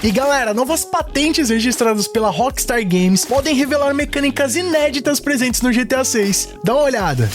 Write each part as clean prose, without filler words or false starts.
E galera, novas patentes registradas pela Rockstar Games podem revelar mecânicas inéditas presentes no GTA 6. Dá uma olhada.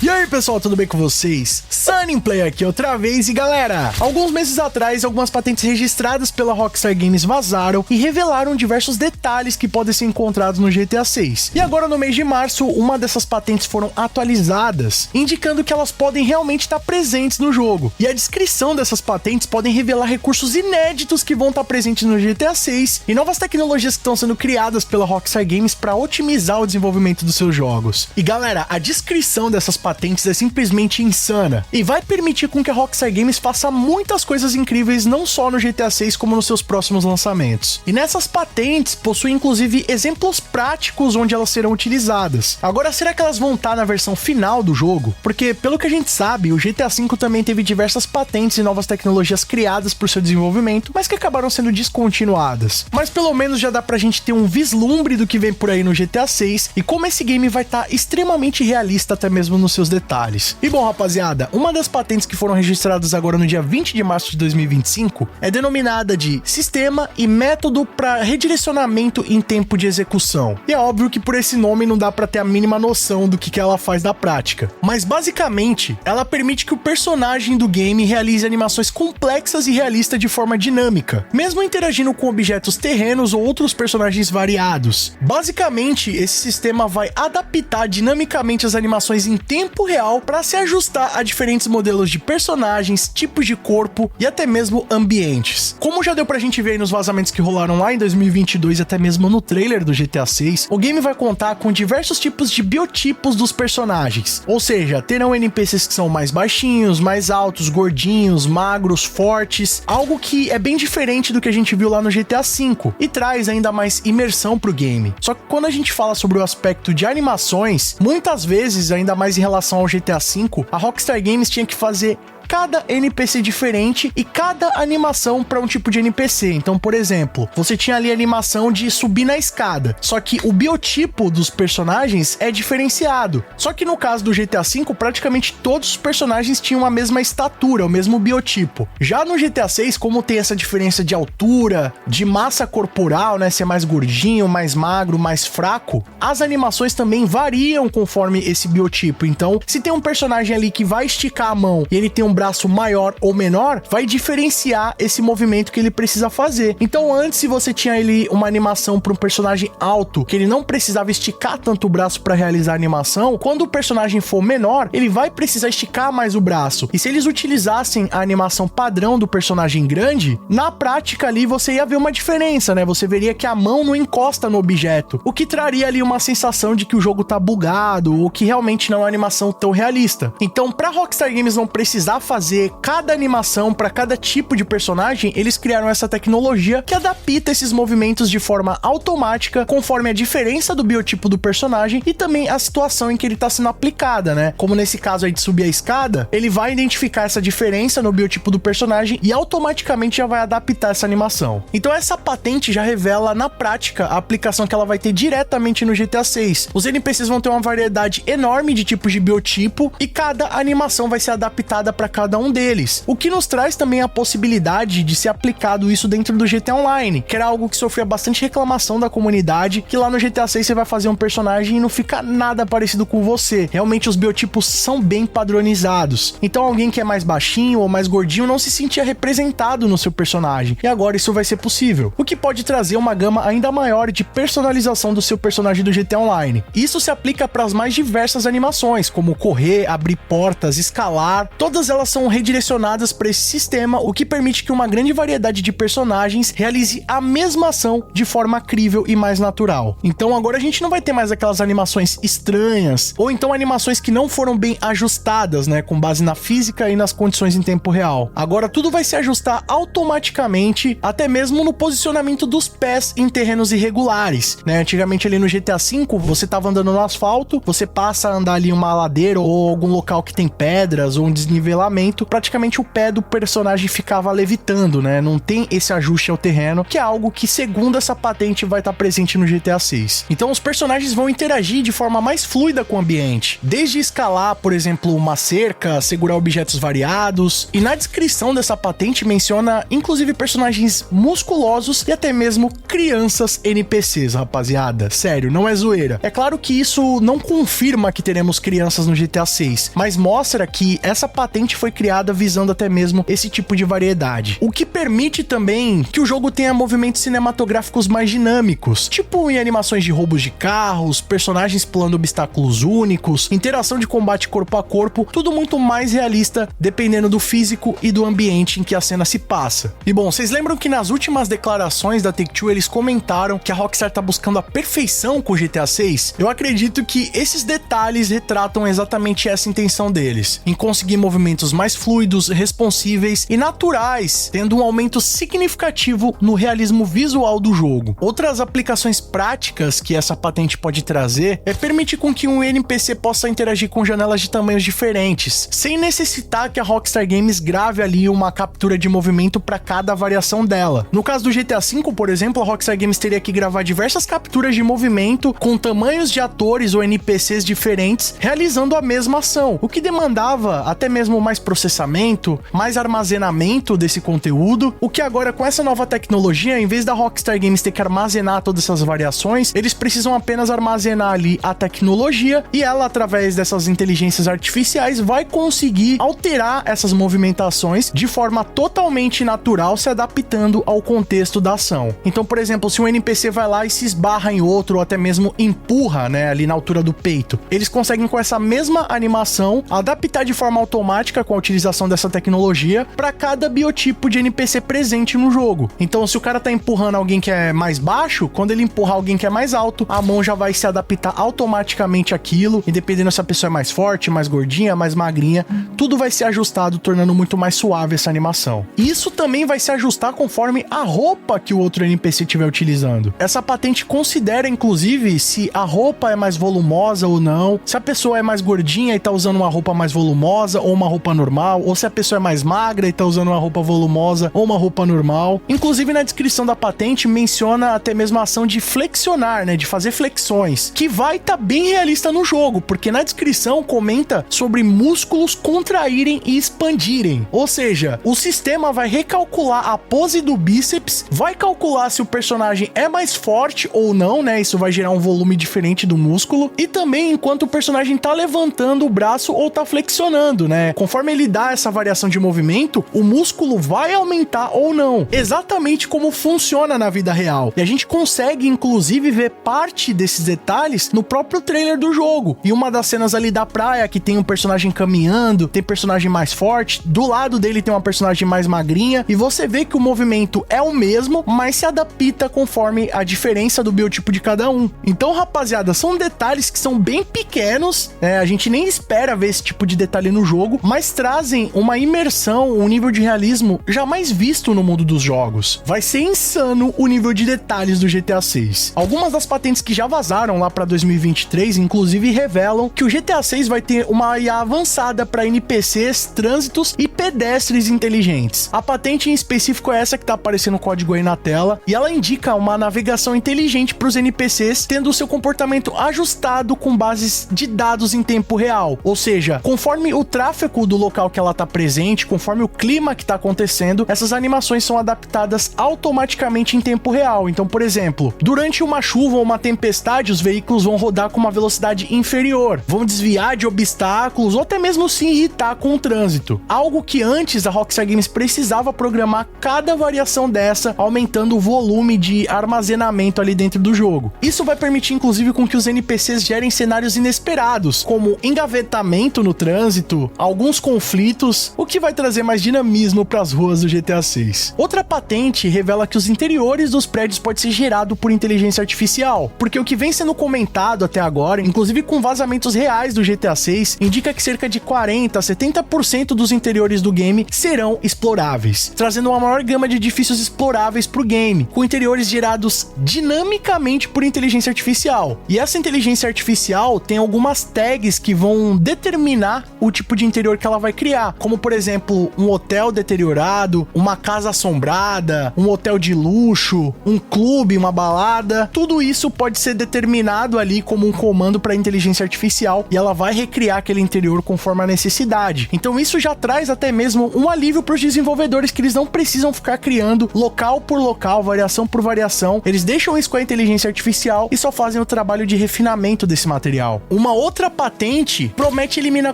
E aí pessoal, tudo bem com vocês? Sunnyplay aqui outra vez e galera, alguns meses atrás algumas patentes registradas pela Rockstar Games vazaram e revelaram diversos detalhes que podem ser encontrados no GTA 6. E agora no mês de março, uma dessas patentes foram atualizadas, indicando que elas podem realmente estar presentes no jogo. E a descrição dessas patentes podem revelar recursos inéditos que vão estar presentes no GTA 6 e novas tecnologias que estão sendo criadas pela Rockstar Games para otimizar o desenvolvimento dos seus jogos. E galera, a descrição dessas patentes é simplesmente insana e vai permitir com que a Rockstar Games faça muitas coisas incríveis não só no GTA 6 como nos seus próximos lançamentos. E nessas patentes possuem inclusive exemplos práticos onde elas serão utilizadas. Agora, será que elas vão estar na versão final do jogo? Porque pelo que a gente sabe, o GTA V também teve diversas patentes e novas tecnologias criadas para o seu desenvolvimento, mas que acabaram sendo descontinuadas. Mas pelo menos já dá pra gente ter um vislumbre do que vem por aí no GTA 6 e como esse game vai estar extremamente realista até mesmo nos seus detalhes. E bom, rapaziada, uma das patentes que foram registradas agora no dia 20 de março de 2025 é denominada de Sistema e Método para Redirecionamento em Tempo de Execução. E é óbvio que por esse nome não dá pra ter a mínima noção do que ela faz na prática. Mas basicamente, ela permite que o personagem do game realize animações complexas e realistas de forma dinâmica, mesmo interagindo com objetos terrenos ou outros personagens variados. Basicamente, esse sistema vai adaptar dinamicamente as animações em tempo real para se ajustar a diferentes modelos de personagens, tipos de corpo e até mesmo ambientes. Como já deu pra gente ver aí nos vazamentos que rolaram lá em 2022 e até mesmo no trailer do GTA 6, o game vai contar com diversos tipos de biotipos dos personagens, ou seja, terão NPCs que são mais baixinhos, mais altos, gordinhos, magros, fortes, algo que é bem diferente do que a gente viu lá no GTA V e traz ainda mais imersão pro game. Só que quando a gente fala sobre o aspecto de animações, muitas vezes, ainda mais em relação ao GTA V, a Rockstar Games tinha que fazer cada NPC diferente e cada animação para um tipo de NPC. Então, por exemplo, você tinha ali a animação de subir na escada, só que o biotipo dos personagens é diferenciado. Só que no caso do GTA V, praticamente todos os personagens tinham a mesma estatura, o mesmo biotipo. Já no GTA 6, como tem essa diferença de altura, de massa corporal, né, ser mais gordinho, mais magro, mais fraco, as animações também variam conforme esse biotipo. Então, se tem um personagem ali que vai esticar a mão e ele tem um braço maior ou menor, vai diferenciar esse movimento que ele precisa fazer. Então antes, se você tinha ali uma animação para um personagem alto, que ele não precisava esticar tanto o braço para realizar a animação, quando o personagem for menor, ele vai precisar esticar mais o braço. E se eles utilizassem a animação padrão do personagem grande, na prática ali você ia ver uma diferença, né? Você veria que a mão não encosta no objeto, o que traria ali uma sensação de que o jogo tá bugado ou que realmente não é uma animação tão realista. Então, pra Rockstar Games não precisar fazer cada animação para cada tipo de personagem, eles criaram essa tecnologia que adapta esses movimentos de forma automática conforme a diferença do biotipo do personagem e também a situação em que ele está sendo aplicada, né? Como nesse caso aí de subir a escada, ele vai identificar essa diferença no biotipo do personagem e automaticamente já vai adaptar essa animação. Então essa patente já revela na prática a aplicação que ela vai ter diretamente no GTA 6. Os NPCs vão ter uma variedade enorme de tipos de biotipo e cada animação vai ser adaptada para cada um deles, o que nos traz também a possibilidade de ser aplicado isso dentro do GTA Online, que era algo que sofria bastante reclamação da comunidade, que lá no GTA 6 você vai fazer um personagem e não fica nada parecido com você. Realmente os biotipos são bem padronizados, então alguém que é mais baixinho ou mais gordinho não se sentia representado no seu personagem, e agora isso vai ser possível, o que pode trazer uma gama ainda maior de personalização do seu personagem do GTA Online. Isso se aplica para as mais diversas animações, como correr, abrir portas, escalar, todas elas são redirecionadas para esse sistema, o que permite que uma grande variedade de personagens realize a mesma ação de forma crível e mais natural. Então agora a gente não vai ter mais aquelas animações estranhas, ou então animações que não foram bem ajustadas, né, com base na física e nas condições em tempo real. Agora tudo vai se ajustar automaticamente, até mesmo no posicionamento dos pés em terrenos irregulares, né? Antigamente ali no GTA V, você tava andando no asfalto, você passa a andar ali em uma ladeira ou algum local que tem pedras ou um desnivelamento, movimento, praticamente o pé do personagem ficava levitando, né? Não tem esse ajuste ao terreno, que é algo que, segundo essa patente, vai estar presente no GTA 6. Então os personagens vão interagir de forma mais fluida com o ambiente, desde escalar, por exemplo, uma cerca, segurar objetos variados, e na descrição dessa patente menciona inclusive personagens musculosos e até mesmo crianças NPCs, rapaziada. Sério, não é zoeira. É claro que isso não confirma que teremos crianças no GTA 6, mas mostra que essa patente foi criada visando até mesmo esse tipo de variedade. O que permite também que o jogo tenha movimentos cinematográficos mais dinâmicos, tipo em animações de roubos de carros, personagens pulando obstáculos únicos, interação de combate corpo a corpo, tudo muito mais realista dependendo do físico e do ambiente em que a cena se passa. E bom, vocês lembram que nas últimas declarações da Take-Two eles comentaram que a Rockstar tá buscando a perfeição com o GTA 6? Eu acredito que esses detalhes retratam exatamente essa intenção deles, em conseguir movimentos mais fluidos, responsíveis e naturais, tendo um aumento significativo no realismo visual do jogo. Outras aplicações práticas que essa patente pode trazer é permitir com que um NPC possa interagir com janelas de tamanhos diferentes, sem necessitar que a Rockstar Games grave ali uma captura de movimento para cada variação dela. No caso do GTA V, por exemplo, a Rockstar Games teria que gravar diversas capturas de movimento com tamanhos de atores ou NPCs diferentes realizando a mesma ação, o que demandava até mesmo mais processamento, mais armazenamento desse conteúdo, o que agora com essa nova tecnologia, em vez da Rockstar Games ter que armazenar todas essas variações, eles precisam apenas armazenar ali a tecnologia e ela, através dessas inteligências artificiais, vai conseguir alterar essas movimentações de forma totalmente natural, se adaptando ao contexto da ação. Então, por exemplo, se um NPC vai lá e se esbarra em outro ou até mesmo empurra, né, ali na altura do peito, eles conseguem com essa mesma animação adaptar de forma automática com a utilização dessa tecnologia para cada biotipo de NPC presente no jogo. Então, se o cara tá empurrando alguém que é mais baixo, quando ele empurrar alguém que é mais alto, a mão já vai se adaptar automaticamente àquilo, e dependendo se a pessoa é mais forte, mais gordinha, mais magrinha, tudo vai ser ajustado, tornando muito mais suave essa animação. E isso também vai se ajustar conforme a roupa que o outro NPC estiver utilizando. Essa patente considera, inclusive, se a roupa é mais volumosa ou não, se a pessoa é mais gordinha e tá usando uma roupa mais volumosa ou uma roupa normal, ou se a pessoa é mais magra e tá usando uma roupa volumosa ou uma roupa normal. Inclusive, na descrição da patente menciona até mesmo a ação de flexionar, né, de fazer flexões, que vai estar bem realista no jogo, porque na descrição comenta sobre músculos contraírem e expandirem. Ou seja, o sistema vai recalcular a pose do bíceps, vai calcular se o personagem é mais forte ou não, né? Isso vai gerar um volume diferente do músculo, e também enquanto o personagem tá levantando o braço ou tá flexionando, né? Conforme ele dá essa variação de movimento, o músculo vai aumentar ou não, exatamente como funciona na vida real. E a gente consegue inclusive ver parte desses detalhes no próprio trailer do jogo. E uma das cenas ali da praia, que tem um personagem caminhando, tem personagem mais forte, do lado dele tem uma personagem mais magrinha, e você vê que o movimento é o mesmo, mas se adapta conforme a diferença do biotipo de cada um. Então, rapaziada, são detalhes que são bem pequenos, né? A gente nem espera ver esse tipo de detalhe no jogo, mas trazem uma imersão, um nível de realismo jamais visto no mundo dos jogos. Vai ser insano o nível de detalhes do GTA 6. Algumas das patentes que já vazaram lá para 2023, inclusive, revelam que o GTA 6 vai ter uma IA avançada para NPCs, trânsitos e pedestres inteligentes. A patente em específico é essa que tá aparecendo o código aí na tela, e ela indica uma navegação inteligente para os NPCs, tendo o seu comportamento ajustado com bases de dados em tempo real. Ou seja, conforme o tráfego do local que ela tá presente, conforme o clima que tá acontecendo, essas animações são adaptadas automaticamente em tempo real. Então, por exemplo, durante uma chuva ou uma tempestade, os veículos vão rodar com uma velocidade inferior, vão desviar de obstáculos ou até mesmo se irritar com o trânsito. Algo que antes a Rockstar Games precisava programar cada variação dessa, aumentando o volume de armazenamento ali dentro do jogo. Isso vai permitir, inclusive, com que os NPCs gerem cenários inesperados, como engavetamento no trânsito, alguns conflitos, o que vai trazer mais dinamismo para as ruas do GTA 6. Outra patente revela que os interiores dos prédios pode ser gerado por inteligência artificial, porque o que vem sendo comentado até agora, inclusive com vazamentos reais do GTA 6, indica que cerca de 40 a 70% dos interiores do game serão exploráveis, trazendo uma maior gama de edifícios exploráveis para o game, com interiores gerados dinamicamente por inteligência artificial. E essa inteligência artificial tem algumas tags que vão determinar o tipo de interior que ela ela vai criar, como por exemplo, um hotel deteriorado, uma casa assombrada, um hotel de luxo, um clube, uma balada. Tudo isso pode ser determinado ali como um comando para a inteligência artificial e ela vai recriar aquele interior conforme a necessidade. Então isso já traz até mesmo um alívio para os desenvolvedores, que eles não precisam ficar criando local por local, variação por variação. Eles deixam isso com a inteligência artificial e só fazem o trabalho de refinamento desse material. Uma outra patente promete eliminar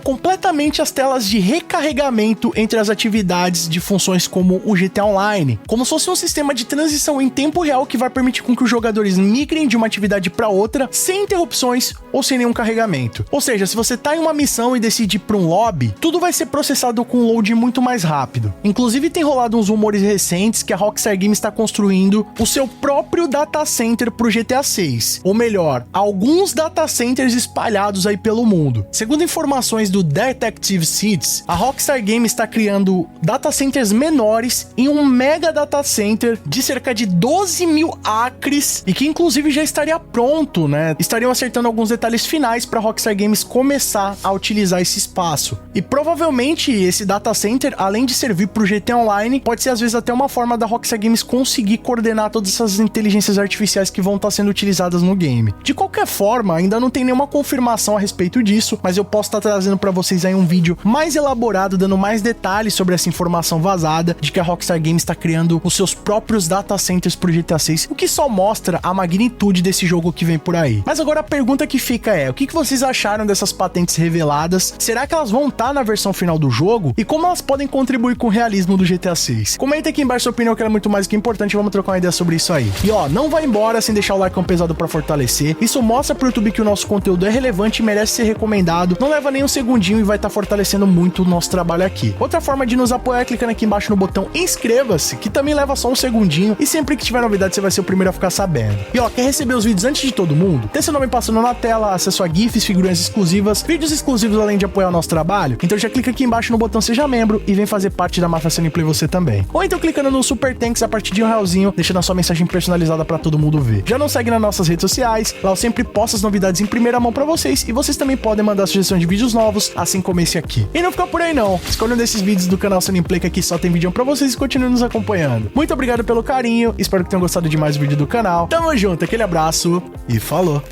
completamente as telas de recarregamento entre as atividades de funções como o GTA Online, como se fosse um sistema de transição em tempo real que vai permitir com que os jogadores migrem de uma atividade para outra sem interrupções ou sem nenhum carregamento. Ou seja, se você tá em uma missão e decide ir para um lobby, tudo vai ser processado com um load muito mais rápido. Inclusive tem rolado uns rumores recentes que a Rockstar Games está construindo o seu próprio data center pro GTA 6, ou melhor, alguns data centers espalhados aí pelo mundo. Segundo informações do Detective Seeds, a Rockstar Games está criando data centers menores em um mega data center de cerca de 12 mil acres e que inclusive já estaria pronto, né? Estariam acertando alguns detalhes finais para a Rockstar Games começar a utilizar esse espaço. E provavelmente esse data center, além de servir para o GTA Online, pode ser às vezes até uma forma da Rockstar Games conseguir coordenar todas essas inteligências artificiais que vão estar sendo utilizadas no game. De qualquer forma, ainda não tem nenhuma confirmação a respeito disso, mas eu posso estar trazendo para vocês aí um vídeo mais elaborado, dando mais detalhes sobre essa informação vazada de que a Rockstar Games está criando os seus próprios data centers pro GTA 6, o que só mostra a magnitude desse jogo que vem por aí. Mas agora a pergunta que fica é, o que vocês acharam dessas patentes reveladas? Será que elas vão estar na versão final do jogo? E como elas podem contribuir com o realismo do GTA 6? Comenta aqui embaixo sua opinião, que é muito mais que importante, vamos trocar uma ideia sobre isso aí. E ó, não vai embora sem deixar o like pesado pra fortalecer. Isso mostra pro YouTube que o nosso conteúdo é relevante e merece ser recomendado. Não leva nem um segundinho e vai estar fortalecendo muito o nosso trabalho aqui. Outra forma de nos apoiar é clicando aqui embaixo no botão inscreva-se, que também leva só um segundinho e sempre que tiver novidade você vai ser o primeiro a ficar sabendo. E ó, quer receber os vídeos antes de todo mundo? Tem seu nome passando na tela, acesso a GIFs, figurinhas exclusivas, vídeos exclusivos além de apoiar o nosso trabalho? Então já clica aqui embaixo no botão seja membro e vem fazer parte da Máfia Sunny Play você também. Ou então clicando no Super Thanks a partir de R$1, deixando a sua mensagem personalizada pra todo mundo ver. Já não segue nas nossas redes sociais? Lá eu sempre posto as novidades em primeira mão pra vocês e vocês também podem mandar sugestão de vídeos novos, assim como esse aqui. E não fica por aí não, escolha um desses vídeos do canal Sunny Play, que aqui só tem vídeo pra vocês, e continue nos acompanhando. Muito obrigado pelo carinho, espero que tenham gostado de mais o vídeo do canal. Tamo junto, aquele abraço e falou!